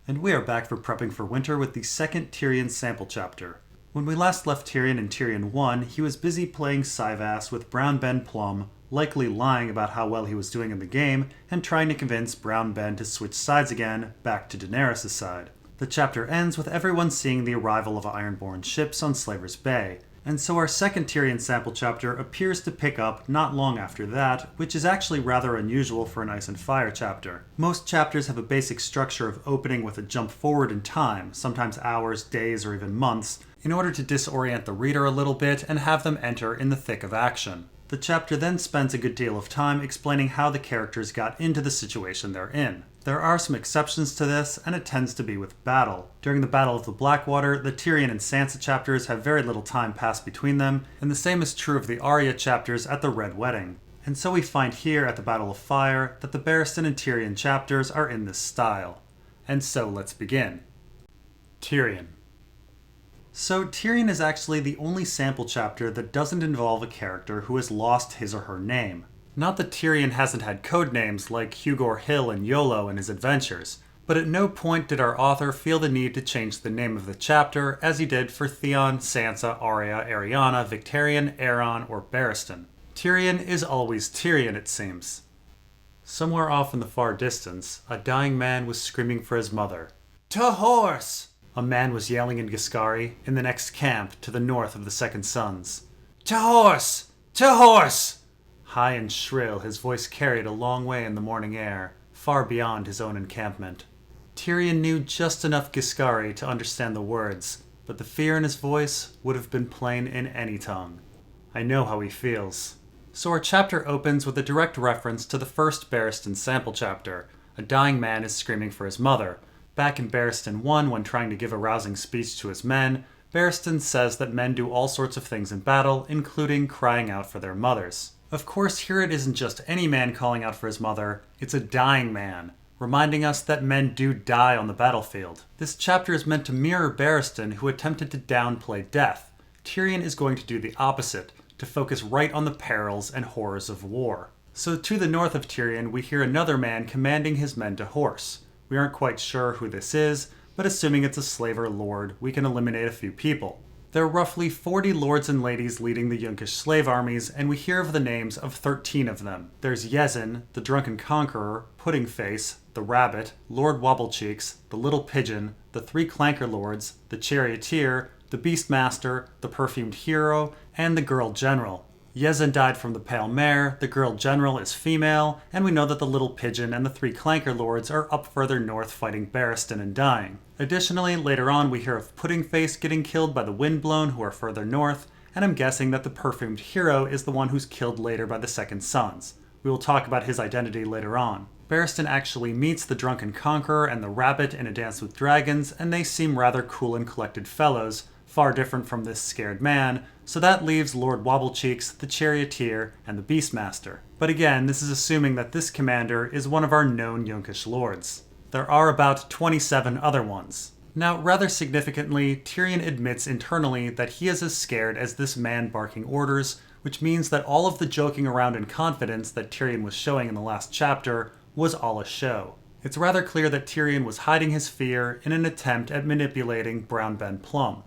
And we are back for prepping for winter with the second Tyrion sample chapter. When we last left Tyrion in Tyrion 1, he was busy playing Syvass with Brown Ben Plum, likely lying about how well he was doing in the game, and trying to convince Brown Ben to switch sides again, back to Daenerys' side. The chapter ends with everyone seeing the arrival of Ironborn ships on Slaver's Bay, and so our second Tyrion sample chapter appears to pick up not long after that, which is actually rather unusual for an Ice and Fire chapter. Most chapters have a basic structure of opening with a jump forward in time, sometimes hours, days, or even months, in order to disorient the reader a little bit and have them enter in the thick of action. The chapter then spends a good deal of time explaining how the characters got into the situation they're in. There are some exceptions to this, and it tends to be with battle. During the Battle of the Blackwater, the Tyrion and Sansa chapters have very little time passed between them, and the same is true of the Arya chapters at the Red Wedding. And so we find here at the Battle of Fire that the Barristan and Tyrion chapters are in this style. And so let's begin. Tyrion. So Tyrion is actually the only sample chapter that doesn't involve a character who has lost his or her name. Not that Tyrion hasn't had codenames like Hugor Hill and Yolo in his adventures, but at no point did our author feel the need to change the name of the chapter as he did for Theon, Sansa, Arya, Arianna, Victarion, Aeron, or Barristan. Tyrion is always Tyrion, it seems. Somewhere off in the far distance, a dying man was screaming for his mother. "To horse!" A man was yelling in Giscari, in the next camp to the north of the Second Sons. "To horse! To horse!" High and shrill, his voice carried a long way in the morning air, far beyond his own encampment. Tyrion knew just enough Giscari to understand the words, but the fear in his voice would have been plain in any tongue. I know how he feels. So our chapter opens with a direct reference to the first Barristan sample chapter. A dying man is screaming for his mother. Back in Barristan 1, when trying to give a rousing speech to his men, Barristan says that men do all sorts of things in battle, including crying out for their mothers. Of course, here it isn't just any man calling out for his mother, it's a dying man, reminding us that men do die on the battlefield. This chapter is meant to mirror Barristan, who attempted to downplay death. Tyrion is going to do the opposite, to focus right on the perils and horrors of war. So to the north of Tyrion, we hear another man commanding his men to horse. We aren't quite sure who this is, but assuming it's a slaver lord, we can eliminate a few people. There are roughly 40 lords and ladies leading the Yunkish slave armies, and we hear of the names of 13 of them. There's Yezin, the Drunken Conqueror, Pudding Face, the Rabbit, Lord Wobblecheeks, the Little Pigeon, the 3 Clanker Lords, the Charioteer, the Beastmaster, the Perfumed Hero, and the Girl General. Yezin died from the Pale Mare, the Girl General is female, and we know that the Little Pigeon and the 3 Clanker Lords are up further north fighting Barristan and dying. Additionally, later on we hear of Pudding Face getting killed by the Windblown, who are further north, and I'm guessing that the Perfumed Hero is the one who's killed later by the Second Sons. We will talk about his identity later on. Barristan actually meets the Drunken Conqueror and the Rabbit in A Dance with Dragons, and they seem rather cool and collected fellows, far different from this scared man, so that leaves Lord Wobblecheeks, the Charioteer, and the Beastmaster. But again, this is assuming that this commander is one of our known Yunkish lords. There are about 27 other ones. Now, rather significantly, Tyrion admits internally that he is as scared as this man barking orders, which means that all of the joking around and confidence that Tyrion was showing in the last chapter was all a show. It's rather clear that Tyrion was hiding his fear in an attempt at manipulating Brown Ben Plum.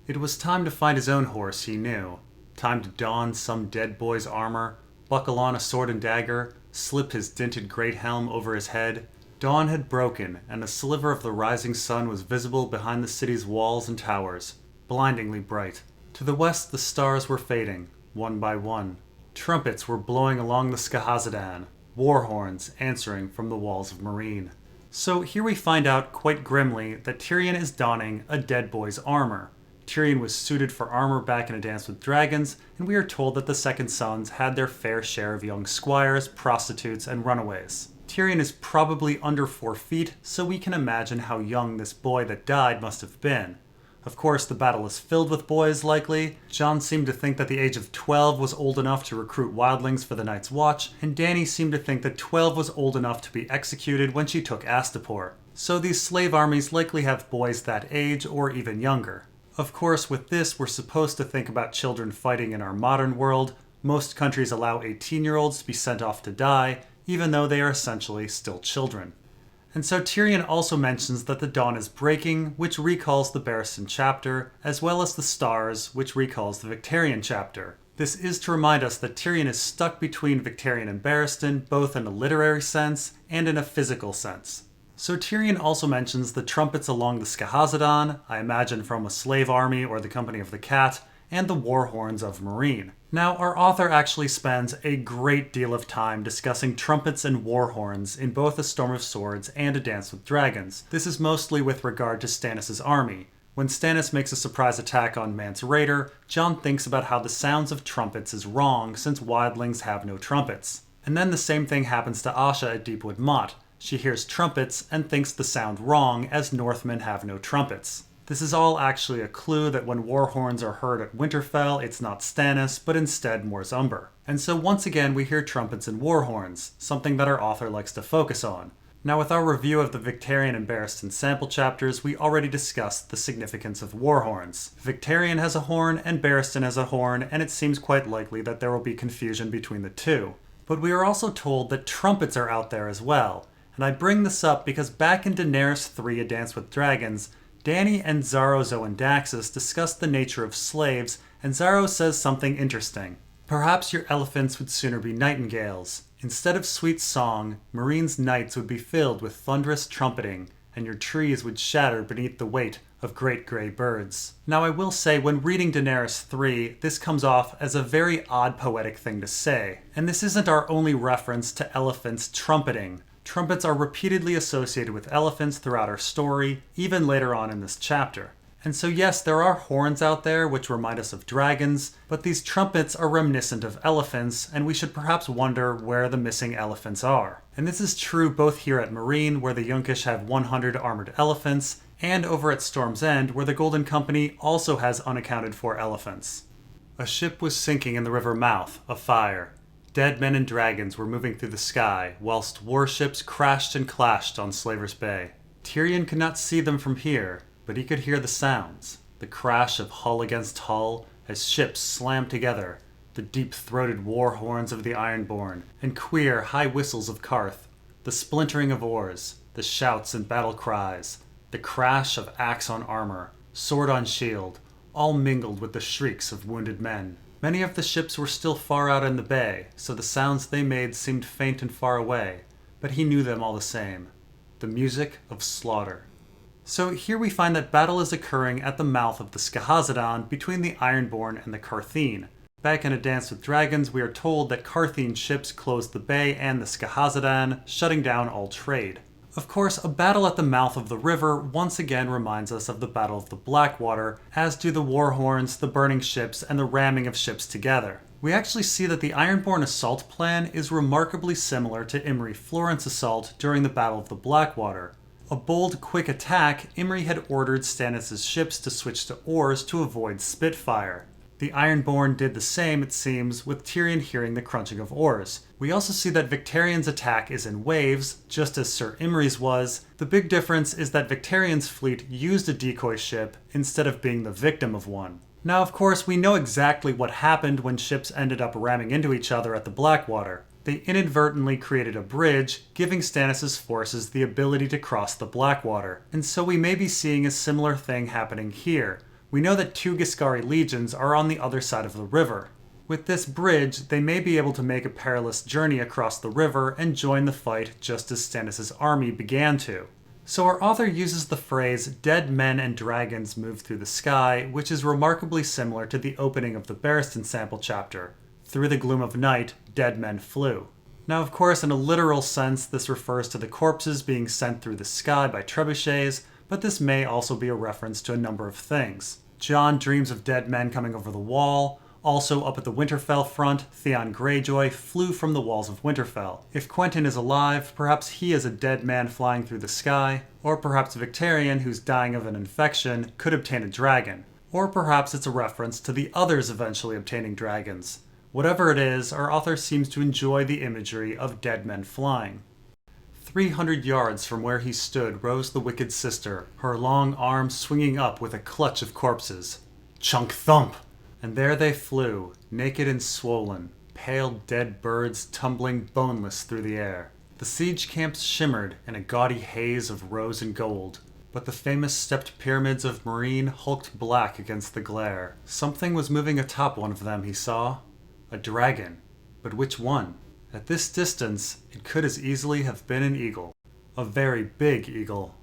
It was time to find his own horse, he knew. Time to don some dead boy's armor, buckle on a sword and dagger, slip his dinted great helm over his head. Dawn had broken, and a sliver of the rising sun was visible behind the city's walls and towers, blindingly bright. To the west the stars were fading, one by one. Trumpets were blowing along the Skahazadan, war horns answering from the walls of Meereen. So here we find out quite grimly that Tyrion is donning a dead boy's armor. Tyrion was suited for armor back in A Dance with Dragons, and we are told that the Second Sons had their fair share of young squires, prostitutes, and runaways. Tyrion is probably under 4 feet, so we can imagine how young this boy that died must have been. Of course, the battle is filled with boys, likely. Jon seemed to think that the age of 12 was old enough to recruit wildlings for the Night's Watch, and Dany seemed to think that 12 was old enough to be executed when she took Astapor. So these slave armies likely have boys that age, or even younger. Of course, with this, we're supposed to think about children fighting in our modern world. Most countries allow 18-year-olds to be sent off to die, even though they are essentially still children. And so Tyrion also mentions that the dawn is breaking, which recalls the Barristan chapter, as well as the stars, which recalls the Victarion chapter. This is to remind us that Tyrion is stuck between Victarion and Barristan, both in a literary sense and in a physical sense. So Tyrion also mentions the trumpets along the Skahazadon, I imagine from a slave army or the Company of the Cat, and the war horns of Meereen. Now, our author actually spends a great deal of time discussing trumpets and war horns in both A Storm of Swords and A Dance with Dragons. This is mostly with regard to Stannis' army. When Stannis makes a surprise attack on Mance Rayder, Jon thinks about how the sounds of trumpets is wrong since wildlings have no trumpets. And then the same thing happens to Asha at Deepwood Motte. She hears trumpets and thinks the sound wrong as Northmen have no trumpets. This is all actually a clue that when war horns are heard at Winterfell, it's not Stannis, but instead Mors Umber. And so once again we hear trumpets and war horns, something that our author likes to focus on. Now with our review of the Victarion and Barristan sample chapters, we already discussed the significance of war horns. Victarion has a horn and Barristan has a horn, and it seems quite likely that there will be confusion between the two. But we are also told that trumpets are out there as well. And I bring this up because back in Daenerys 3, A Dance with Dragons, Dany and Xaro Zoandaxis discuss the nature of slaves, and Xaro says something interesting. Perhaps your elephants would sooner be nightingales. Instead of sweet song, Meereen's nights would be filled with thunderous trumpeting, and your trees would shatter beneath the weight of great grey birds. Now I will say, when reading Daenerys 3, this comes off as a very odd poetic thing to say. And this isn't our only reference to elephants trumpeting. Trumpets are repeatedly associated with elephants throughout our story, even later on in this chapter. And so yes, there are horns out there which remind us of dragons, but these trumpets are reminiscent of elephants, and we should perhaps wonder where the missing elephants are. And this is true both here at Meereen, where the Yunkish have 100 armored elephants, and over at Storm's End, where the Golden Company also has unaccounted for elephants. A ship was sinking in the river mouth, afire. Dead men and dragons were moving through the sky, whilst warships crashed and clashed on Slaver's Bay. Tyrion could not see them from here, but he could hear the sounds. The crash of hull against hull as ships slammed together, the deep-throated war horns of the Ironborn, and queer high whistles of Karth, the splintering of oars, the shouts and battle cries, the crash of axe on armor, sword on shield, all mingled with the shrieks of wounded men. Many of the ships were still far out in the bay, so the sounds they made seemed faint and far away, but he knew them all the same. The music of slaughter. So here we find that battle is occurring at the mouth of the Skahazadon between the Ironborn and the Qartheen. Back in A Dance with Dragons, we are told that Qartheen ships closed the bay and the Skahazadon, shutting down all trade. Of course, a battle at the mouth of the river once again reminds us of the Battle of the Blackwater, as do the war horns, the burning ships, and the ramming of ships together. We actually see that the Ironborn assault plan is remarkably similar to Imry Florent's assault during the Battle of the Blackwater. A bold, quick attack, Imry had ordered Stannis' ships to switch to oars to avoid Spitfire. The Ironborn did the same, it seems, with Tyrion hearing the crunching of oars. We also see that Victarion's attack is in waves, just as Sir Imry's was. The big difference is that Victarion's fleet used a decoy ship instead of being the victim of one. Now, of course, we know exactly what happened when ships ended up ramming into each other at the Blackwater. They inadvertently created a bridge, giving Stannis' forces the ability to cross the Blackwater. And so we may be seeing a similar thing happening here. We know that 2 Giscari legions are on the other side of the river. With this bridge, they may be able to make a perilous journey across the river and join the fight just as Stannis' army began to. So our author uses the phrase, "dead men and dragons move through the sky," which is remarkably similar to the opening of the Barristan sample chapter. Through the gloom of night, dead men flew. Now, of course, in a literal sense, this refers to the corpses being sent through the sky by trebuchets, but this may also be a reference to a number of things. Jon dreams of dead men coming over the wall. Also, up at the Winterfell front, Theon Greyjoy flew from the walls of Winterfell. If Quentyn is alive, perhaps he is a dead man flying through the sky, or perhaps Victarion, who's dying of an infection, could obtain a dragon. Or perhaps it's a reference to the others eventually obtaining dragons. Whatever it is, our author seems to enjoy the imagery of dead men flying. 300 yards from where he stood rose the Wicked Sister, her long arms swinging up with a clutch of corpses. Chunk thump! And there they flew, naked and swollen, pale dead birds tumbling boneless through the air. The siege camps shimmered in a gaudy haze of rose and gold, but the famous stepped pyramids of Meereen hulked black against the glare. Something was moving atop one of them, he saw. A dragon. But which one? At this distance, it could as easily have been an eagle. A very big eagle.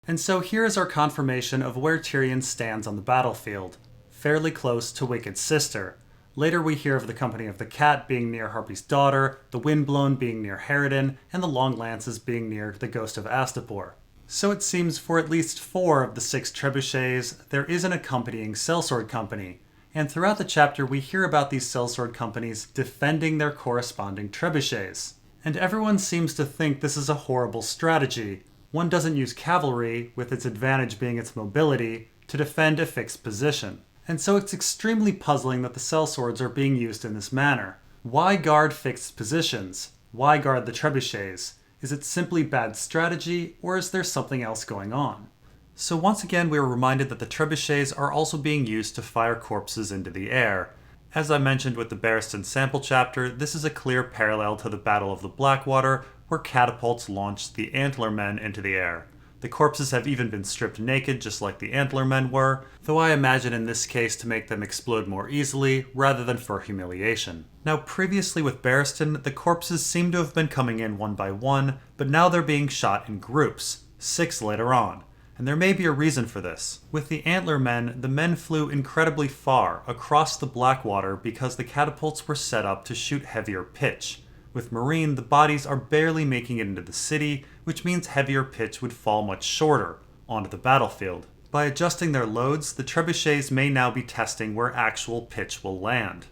And so here is our confirmation of where Tyrion stands on the battlefield. Fairly close to Wicked's sister. Later we hear of the Company of the Cat being near Harpy's daughter, the Windblown being near Harridan, and the Long Lances being near the Ghost of Astapor. So it seems for at least 4 of the 6 trebuchets, there is an accompanying sellsword company. And throughout the chapter we hear about these sellsword companies defending their corresponding trebuchets. And everyone seems to think this is a horrible strategy. One doesn't use cavalry, with its advantage being its mobility, to defend a fixed position. And so it's extremely puzzling that the sellswords are being used in this manner. Why guard fixed positions? Why guard the trebuchets? Is it simply bad strategy, or is there something else going on? So once again we are reminded that the trebuchets are also being used to fire corpses into the air. As I mentioned with the Barristan sample chapter, this is a clear parallel to the Battle of the Blackwater, where catapults launched the Antler Men into the air. The corpses have even been stripped naked just like the Antler Men were, though I imagine in this case to make them explode more easily, rather than for humiliation. Now previously with Barristan, the corpses seem to have been coming in one by one, but now they're being shot in groups, 6 later on. And there may be a reason for this. With the Antler Men, the men flew incredibly far, across the Blackwater, because the catapults were set up to shoot heavier pitch. With Meereen, the bodies are barely making it into the city, which means heavier pitch would fall much shorter, onto the battlefield. By adjusting their loads, the trebuchets may now be testing where actual pitch will land.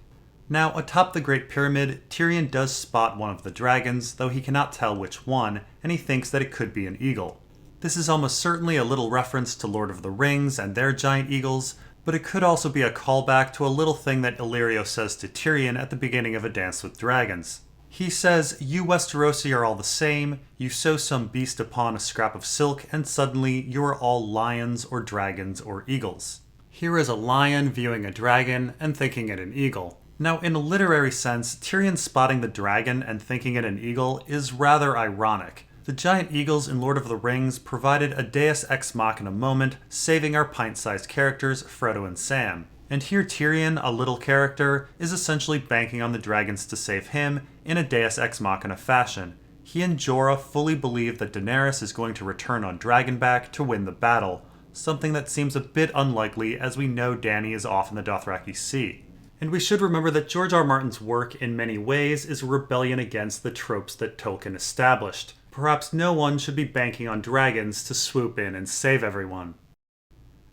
Now, atop the Great Pyramid, Tyrion does spot one of the dragons, though he cannot tell which one, and he thinks that it could be an eagle. This is almost certainly a little reference to Lord of the Rings and their giant eagles, but it could also be a callback to a little thing that Illyrio says to Tyrion at the beginning of A Dance with Dragons. He says, "You Westerosi are all the same, you sew some beast upon a scrap of silk, and suddenly you are all lions or dragons or eagles." Here is a lion viewing a dragon and thinking it an eagle. Now, in a literary sense, Tyrion spotting the dragon and thinking it an eagle is rather ironic. The giant eagles in Lord of the Rings provided a deus ex machina moment, saving our pint-sized characters, Frodo and Sam. And here Tyrion, a little character, is essentially banking on the dragons to save him in a deus ex machina fashion. He and Jorah fully believe that Daenerys is going to return on Dragonback to win the battle, something that seems a bit unlikely as we know Dany is off in the Dothraki Sea. And we should remember that George R.R. Martin's work in many ways is a rebellion against the tropes that Tolkien established. Perhaps no one should be banking on dragons to swoop in and save everyone.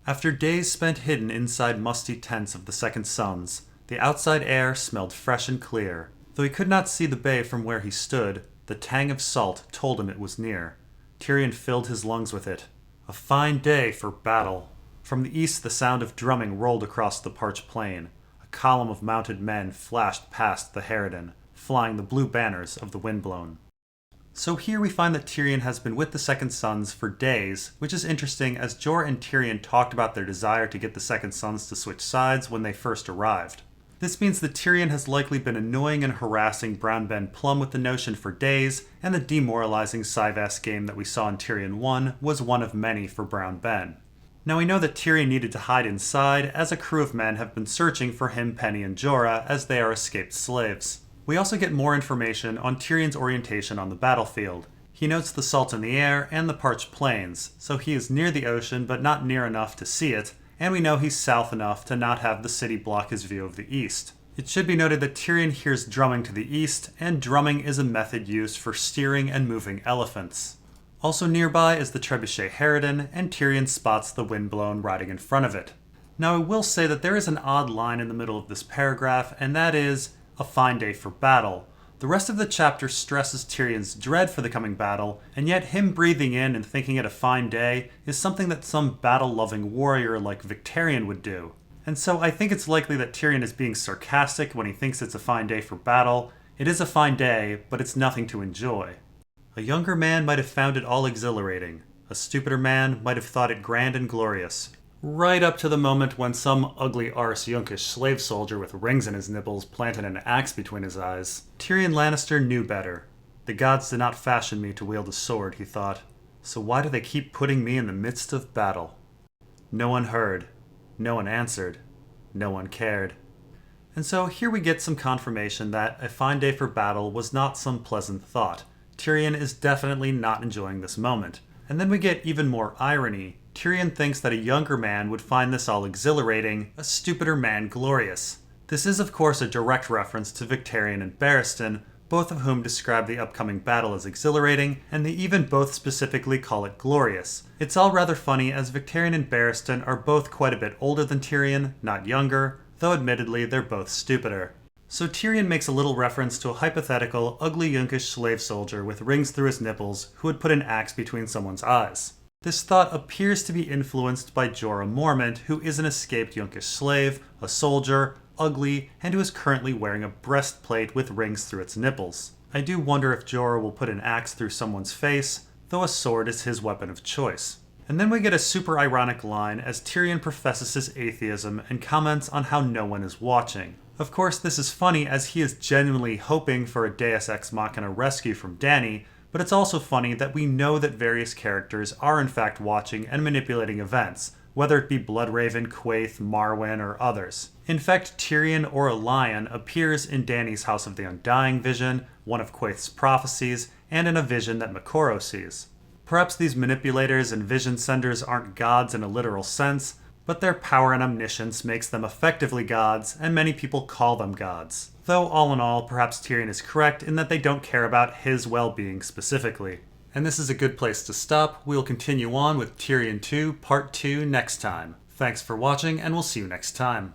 After days spent hidden inside musty tents of the Second Sons, the outside air smelled fresh and clear. Though he could not see the bay from where he stood, the tang of salt told him it was near. Tyrion filled his lungs with it. A fine day for battle. From the east the sound of drumming rolled across the parched plain. A column of mounted men flashed past the Harridan, flying the blue banners of the Windblown. So here we find that Tyrion has been with the Second Sons for days, which is interesting as Jorah and Tyrion talked about their desire to get the Second Sons to switch sides when they first arrived. This means that Tyrion has likely been annoying and harassing Brown Ben Plum with the notion for days, and the demoralizing Syvass game that we saw in Tyrion 1 was one of many for Brown Ben. Now we know that Tyrion needed to hide inside, as a crew of men have been searching for him, Penny, and Jorah as they are escaped slaves. We also get more information on Tyrion's orientation on the battlefield. He notes the salt in the air and the parched plains, so he is near the ocean but not near enough to see it, and we know he's south enough to not have the city block his view of the east. It should be noted that Tyrion hears drumming to the east, and drumming is a method used for steering and moving elephants. Also nearby is the trebuchet Harridan, and Tyrion spots the Windblown riding in front of it. Now I will say that there is an odd line in the middle of this paragraph, and that is, a fine day for battle. The rest of the chapter stresses Tyrion's dread for the coming battle, and yet him breathing in and thinking it a fine day is something that some battle-loving warrior like Victarion would do. And so I think it's likely that Tyrion is being sarcastic when he thinks it's a fine day for battle. It is a fine day, but it's nothing to enjoy. A younger man might have found it all exhilarating. A stupider man might have thought it grand and glorious. Right up to the moment when some ugly arse Yunkish slave soldier with rings in his nipples planted an axe between his eyes. Tyrion Lannister knew better. The gods did not fashion me to wield a sword, he thought. So why do they keep putting me in the midst of battle? No one heard. No one answered. No one cared. And so here we get some confirmation that a fine day for battle was not some pleasant thought. Tyrion is definitely not enjoying this moment. And then we get even more irony. Tyrion thinks that a younger man would find this all exhilarating, a stupider man glorious. This is of course a direct reference to Victarion and Barristan, both of whom describe the upcoming battle as exhilarating, and they even both specifically call it glorious. It's all rather funny as Victarion and Barristan are both quite a bit older than Tyrion, not younger, though admittedly they're both stupider. So Tyrion makes a little reference to a hypothetical, ugly Yunkish slave soldier with rings through his nipples who would put an axe between someone's eyes. This thought appears to be influenced by Jorah Mormont, who is an escaped Yunkish slave, a soldier, ugly, and who is currently wearing a breastplate with rings through its nipples. I do wonder if Jorah will put an axe through someone's face, though a sword is his weapon of choice. And then we get a super ironic line as Tyrion professes his atheism and comments on how no one is watching. Of course, this is funny as he is genuinely hoping for a Deus Ex Machina rescue from Dany, but it's also funny that we know that various characters are in fact watching and manipulating events, whether it be Bloodraven, Quaithe, Marwyn, or others. In fact, Tyrion or a lion appears in Dany's House of the Undying vision, one of Quaithe's prophecies, and in a vision that Makoro sees. Perhaps these manipulators and vision senders aren't gods in a literal sense, but their power and omniscience makes them effectively gods, and many people call them gods. Though all in all, perhaps Tyrion is correct in that they don't care about his well-being specifically. And this is a good place to stop. We'll continue on with Tyrion 2 Part 2 next time. Thanks for watching, and we'll see you next time.